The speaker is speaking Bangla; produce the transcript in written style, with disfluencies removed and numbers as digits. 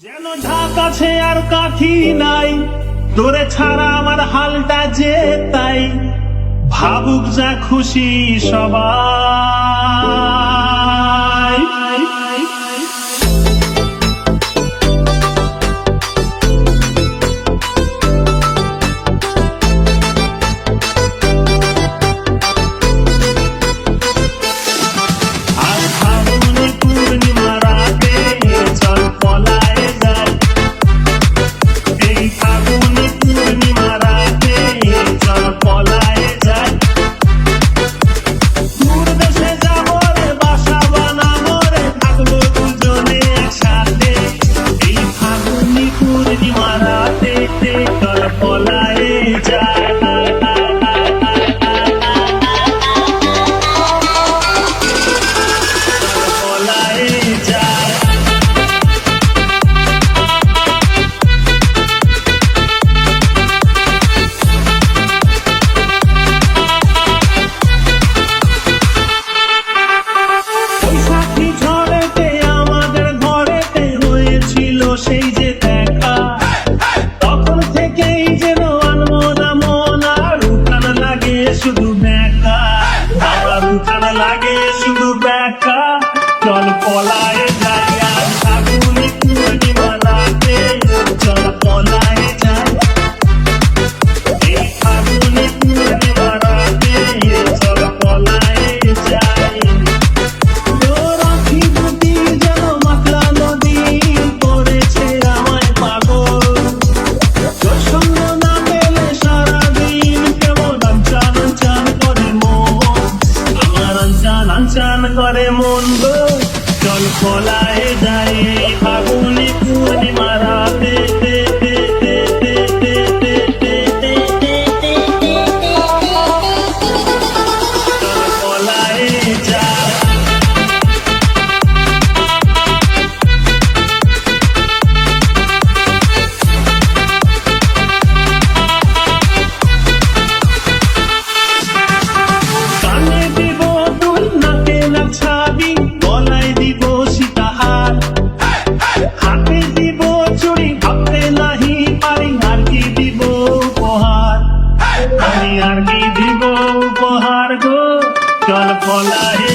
যেন ঢাক আছে আর কাঠি নাই, তোরে ছাড়া আমার হালটা যে তাই। ভাবুক যা খুশি সবাই। আর ফাগুনে পূর্ণিমা রাতে চল পলায়ে যাই। এই ফাগুনে পূর্ণিমা রাতে চল পলায়ে যাই। দূর দেশে যাবো রে, বাসা বানাবো রে, থাকবো দুজনে একসাথে। এই ফাগুনে পূর্ণিমা রাতে চল পলায়ে যাই। পলায়ে যাই। বৈশাখী ঝড়েতে আমাদের ঘরেতে হয়েছিল সেই যে দেখা। তখন থেকেই যেন আনমনা মন, আর উঠান লাগে শুধু ব্যাকা। আমার উঠান লাগে শুধু ব্যাকা। চল পলায়ে যাই। আর ফাগুনে পূর্ণিমা রাতে চল পলায়ে যাই। এই ফাগুনে পূর্ণিমা রাতে চল পলায়ে যাই। তোর আঁখি দুটি যেন মাতলা নদী, করেছে আমায় পাগল। তোর সঙ্গ না পেলে সারাদিন কেমন আনচান আনচান করে মন। আমার আনচান আনচান করে মন গো। চল পলায়ে যাই। এই ফাগুনে পূর্ণিমা রাতে চল পলায়ে যাই। কানে দিব দুল, নাকে নাচাবি, গলায় দিব সীতাহার, হাতে দিব চুড়ি, ভাবতে নাহি পারি আর কি দিব উপহার। আমি আর কি দিব উপহার গো। চল পলায়ে